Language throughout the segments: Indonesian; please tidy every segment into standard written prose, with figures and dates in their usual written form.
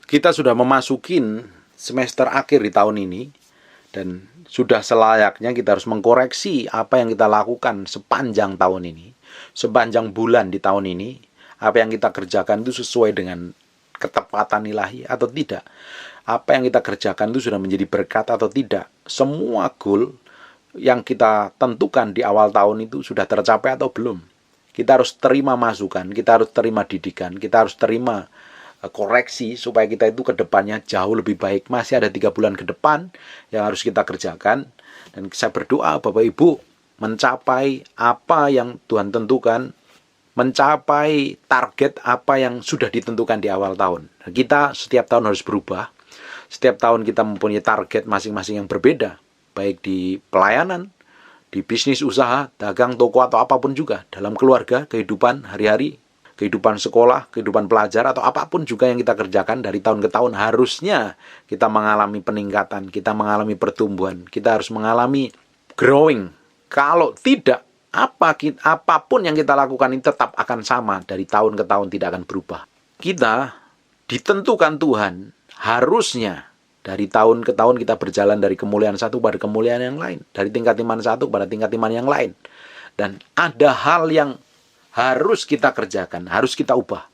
Kita sudah memasukin semester akhir di tahun ini, dan sudah selayaknya kita harus mengkoreksi apa yang kita lakukan sepanjang tahun ini, sepanjang bulan di tahun ini. Apa yang kita kerjakan itu sesuai dengan ketepatan ilahi atau tidak? Apa yang kita kerjakan itu sudah menjadi berkat atau tidak? Semua goal yang kita tentukan di awal tahun itu sudah tercapai atau belum? Kita harus terima masukan, kita harus terima didikan, kita harus terima koreksi supaya kita itu ke depannya jauh lebih baik. Masih ada 3 bulan ke depan yang harus kita kerjakan, dan saya berdoa Bapak Ibu mencapai apa yang Tuhan tentukan, mencapai target apa yang sudah ditentukan di awal tahun. Kita setiap tahun harus berubah. Setiap tahun kita mempunyai target masing-masing yang berbeda, baik di pelayanan, di bisnis usaha, dagang, toko, atau apapun juga, dalam keluarga, kehidupan hari-hari, kehidupan sekolah, kehidupan pelajar, atau apapun juga yang kita kerjakan dari tahun ke tahun. Harusnya kita mengalami peningkatan, kita mengalami pertumbuhan, kita harus mengalami growing. Kalau tidak, apapun yang kita lakukan ini tetap akan sama, dari tahun ke tahun tidak akan berubah. Kita ditentukan Tuhan, harusnya dari tahun ke tahun kita berjalan dari kemuliaan satu pada kemuliaan yang lain, dari tingkat iman satu pada tingkat iman yang lain. Dan ada hal yang harus kita kerjakan, harus kita ubah.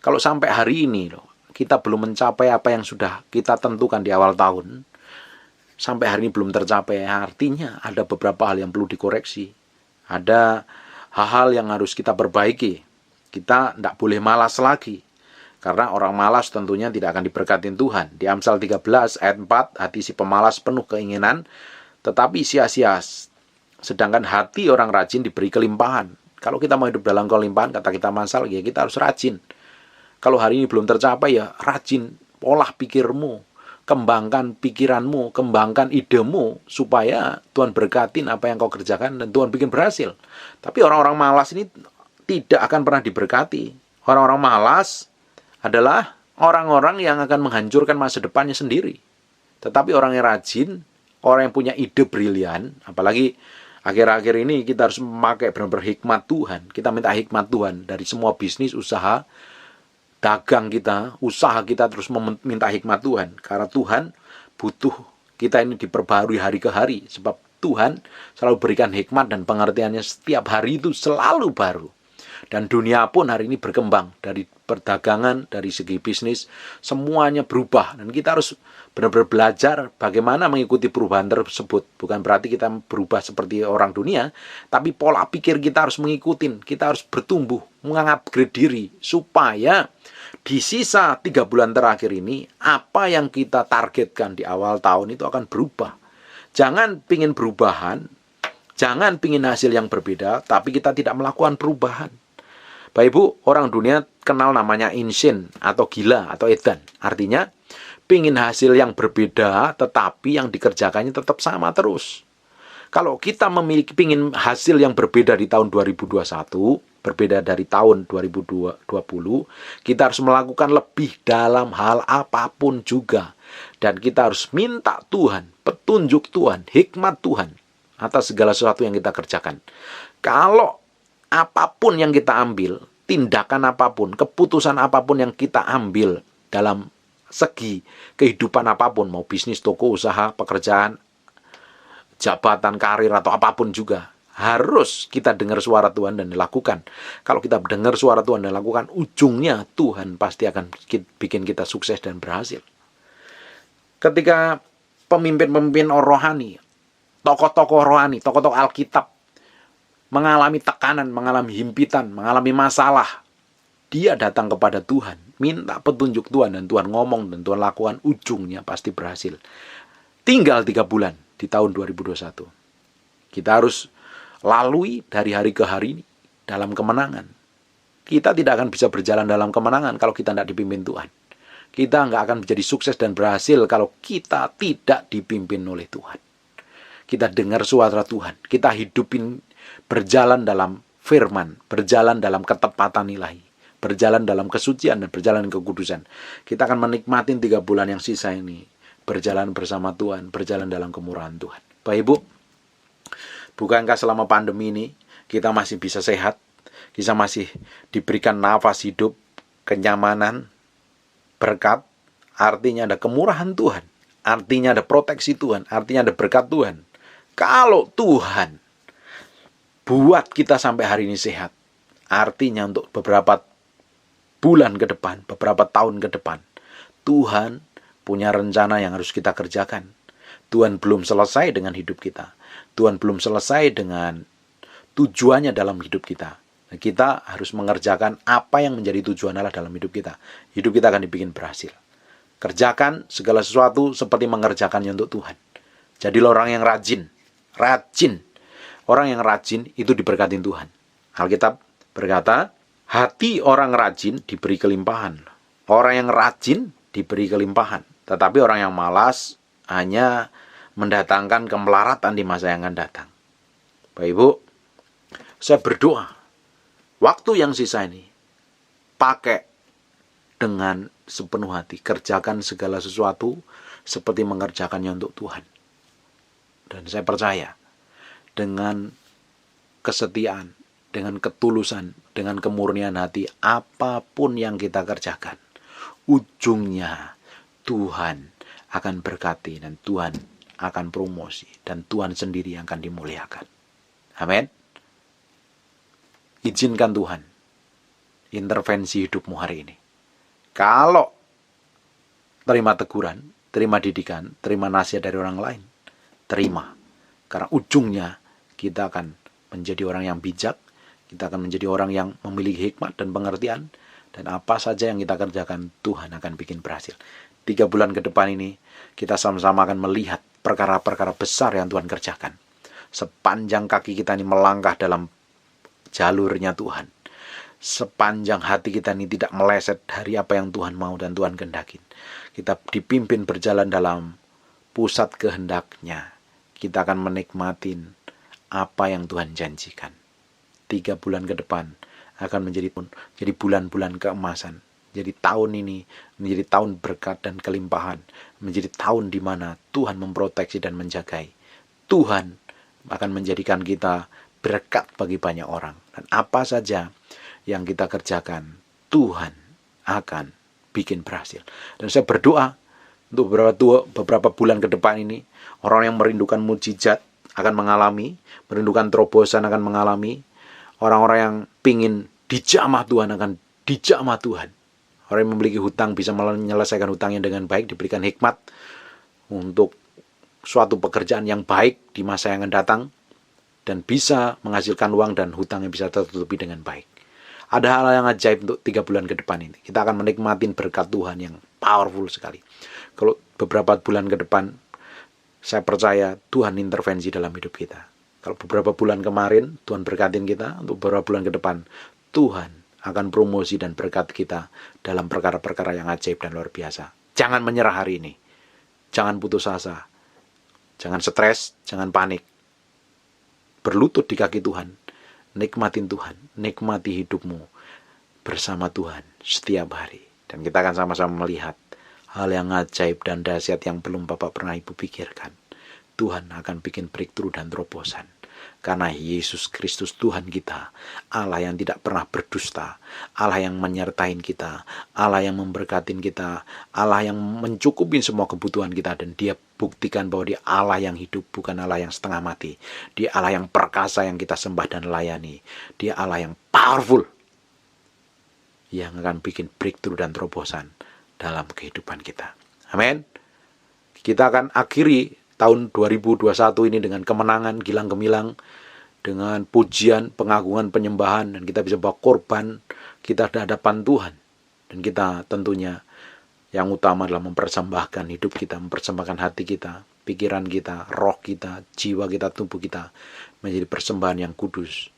Kalau sampai hari ini kita belum mencapai apa yang sudah kita tentukan di awal tahun, sampai hari ini belum tercapai, artinya ada beberapa hal yang perlu dikoreksi. Ada hal-hal yang harus kita perbaiki. Kita tidak boleh malas lagi, karena orang malas tentunya tidak akan diberkatin Tuhan. Di Amsal 13 ayat 4, hati si pemalas penuh keinginan, tetapi sia-sia. Sedangkan hati orang rajin diberi kelimpahan. Kalau kita mau hidup dalam kelimpahan, kata kita Amsal, ya kita harus rajin. Kalau hari ini belum tercapai, ya rajin pola pikirmu, kembangkan pikiranmu, kembangkan idemu, supaya Tuhan berkatin apa yang kau kerjakan dan Tuhan bikin berhasil. Tapi orang-orang malas ini tidak akan pernah diberkati. Orang-orang malas adalah orang-orang yang akan menghancurkan masa depannya sendiri. Tetapi orang yang rajin, orang yang punya ide brilian, apalagi akhir-akhir ini kita harus memakai benar-benar hikmat Tuhan. Kita minta hikmat Tuhan dari semua bisnis, usaha, dagang kita, usaha kita terus meminta hikmat Tuhan. Karena Tuhan butuh kita ini diperbarui hari ke hari. Sebab Tuhan selalu berikan hikmat dan pengertiannya setiap hari itu selalu baru. Dan dunia pun hari ini berkembang, dari perdagangan, dari segi bisnis, semuanya berubah. Dan kita harus benar-benar belajar bagaimana mengikuti perubahan tersebut. Bukan berarti kita berubah seperti orang dunia, tapi pola pikir kita harus mengikuti. Kita harus bertumbuh, mengupgrade diri, supaya di sisa 3 bulan terakhir ini, apa yang kita targetkan di awal tahun itu akan berubah. Jangan pingin perubahan, jangan pingin hasil yang berbeda, tapi kita tidak melakukan perubahan. Bapak Ibu, orang dunia kenal namanya insane atau gila atau edan. Artinya, pingin hasil yang berbeda, tetapi yang dikerjakannya tetap sama terus. Kalau kita memiliki pingin hasil yang berbeda di tahun 2021, berbeda dari tahun 2020, kita harus melakukan lebih dalam hal apapun juga. Dan kita harus minta Tuhan, petunjuk Tuhan, hikmat Tuhan atas segala sesuatu yang kita kerjakan. Kalau apapun yang kita ambil, tindakan apapun, keputusan apapun yang kita ambil dalam segi kehidupan apapun, mau bisnis, toko, usaha, pekerjaan, jabatan, karir, atau apapun juga, harus kita dengar suara Tuhan dan dilakukan. Kalau kita dengar suara Tuhan dan lakukan, ujungnya Tuhan pasti akan bikin kita sukses dan berhasil. Ketika pemimpin-pemimpin rohani, tokoh-tokoh rohani, tokoh-tokoh Alkitab mengalami tekanan, mengalami himpitan, mengalami masalah, dia datang kepada Tuhan, minta petunjuk Tuhan, dan Tuhan ngomong, dan Tuhan lakukan, ujungnya pasti berhasil. Tinggal 3 bulan di tahun 2021. Kita harus lalui dari hari ke hari ini dalam kemenangan. Kita tidak akan bisa berjalan dalam kemenangan kalau kita tidak dipimpin Tuhan. Kita nggak akan menjadi sukses dan berhasil kalau kita tidak dipimpin oleh Tuhan. Kita dengar suara Tuhan, kita hidupin, berjalan dalam firman, berjalan dalam ketepatan ilahi, berjalan dalam kesucian dan berjalan kekudusan. Kita akan menikmati 3 bulan yang sisa ini, berjalan bersama Tuhan, berjalan dalam kemurahan Tuhan. Bapak Ibu, bukankah selama pandemi ini kita masih bisa sehat, kita masih diberikan nafas hidup, kenyamanan, berkat, artinya ada kemurahan Tuhan, artinya ada proteksi Tuhan, artinya ada berkat Tuhan. Kalau Tuhan buat kita sampai hari ini sehat, artinya untuk beberapa bulan ke depan, beberapa tahun ke depan, Tuhan punya rencana yang harus kita kerjakan. Tuhan belum selesai dengan hidup kita. Tuhan belum selesai dengan tujuannya dalam hidup kita. Kita harus mengerjakan apa yang menjadi tujuan Allah dalam hidup kita. Hidup kita akan dibikin berhasil. Kerjakan segala sesuatu seperti mengerjakannya untuk Tuhan. Jadilah orang yang rajin. Orang yang rajin itu diberkati Tuhan. Alkitab berkata, hati orang rajin diberi kelimpahan. Orang yang rajin diberi kelimpahan. Tetapi orang yang malas hanya mendatangkan kemelaratan di masa yang akan datang. Bapak Ibu, saya berdoa waktu yang sisa ini pakai dengan sepenuh hati. Kerjakan segala sesuatu seperti mengerjakannya untuk Tuhan. Dan saya percaya dengan kesetiaan, dengan ketulusan, dengan kemurnian hati, apapun yang kita kerjakan, ujungnya Tuhan akan berkati dan Tuhan akan promosi dan Tuhan sendiri yang akan dimuliakan. Amin. Izinkan Tuhan intervensi hidupmu hari ini. Kalau terima teguran, terima didikan, terima nasihat dari orang lain, terima. Karena ujungnya kita akan menjadi orang yang bijak, kita akan menjadi orang yang memiliki hikmat dan pengertian, dan apa saja yang kita kerjakan, Tuhan akan bikin berhasil. 3 bulan ke depan ini, kita sama-sama akan melihat perkara-perkara besar yang Tuhan kerjakan. Sepanjang kaki kita ini melangkah dalam jalurnya Tuhan. Sepanjang hati kita ini tidak meleset dari apa yang Tuhan mau dan Tuhan kehendakin. Kita dipimpin berjalan dalam pusat kehendaknya. Kita akan menikmatin apa yang Tuhan janjikan. 3 bulan ke depan akan menjadi bulan-bulan keemasan. Jadi tahun ini menjadi tahun berkat dan kelimpahan. Menjadi tahun di mana Tuhan memproteksi dan menjagai. Tuhan akan menjadikan kita berkat bagi banyak orang. Dan apa saja yang kita kerjakan, Tuhan akan bikin berhasil. Dan saya berdoa untuk beberapa bulan ke depan ini, orang yang merindukan mujizat akan mengalami, merindukan terobosan akan mengalami, orang-orang yang pingin dijamah Tuhan akan dijamah Tuhan. Orang yang memiliki hutang bisa menyelesaikan hutangnya dengan baik, diberikan hikmat untuk suatu pekerjaan yang baik di masa yang akan datang, dan bisa menghasilkan uang dan hutangnya bisa tertutupi dengan baik. Ada hal yang ajaib untuk 3 bulan ke depan ini. Kita akan menikmati berkat Tuhan yang powerful sekali. Kalau beberapa bulan ke depan, saya percaya Tuhan intervensi dalam hidup kita. Kalau beberapa bulan kemarin, Tuhan berkatin kita. Untuk beberapa bulan ke depan, Tuhan akan promosi dan berkat kita dalam perkara-perkara yang ajaib dan luar biasa. Jangan menyerah hari ini. Jangan putus asa. Jangan stres, jangan panik. Berlutut di kaki Tuhan, nikmatin Tuhan, nikmati hidupmu bersama Tuhan setiap hari. Dan kita akan sama-sama melihat hal yang ajaib dan dahsyat yang belum Bapak pernah Ibu pikirkan. Tuhan akan bikin breakthrough dan terobosan. Karena Yesus Kristus Tuhan kita, Allah yang tidak pernah berdusta, Allah yang menyertai kita, Allah yang memberkatin kita, Allah yang mencukupi semua kebutuhan kita, dan Dia buktikan bahwa Dia Allah yang hidup, bukan Allah yang setengah mati. Dia Allah yang perkasa yang kita sembah dan layani. Dia Allah yang powerful, yang akan bikin breakthrough dan terobosan dalam kehidupan kita. Amin. Kita akan akhiri tahun 2021 ini dengan kemenangan gilang gemilang, dengan pujian, pengagungan, penyembahan, dan kita bisa bawa korban kita di hadapan Tuhan. Dan kita tentunya yang utama adalah mempersembahkan hidup kita, mempersembahkan hati kita, pikiran kita, roh kita, jiwa kita, tubuh kita menjadi persembahan yang kudus,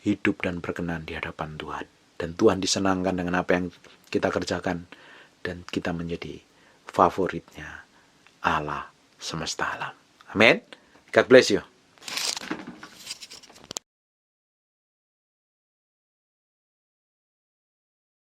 hidup dan berkenan di hadapan Tuhan. Dan Tuhan disenangkan dengan apa yang kita kerjakan, dan kita menjadi favoritnya Allah semesta alam. Amin. God bless you.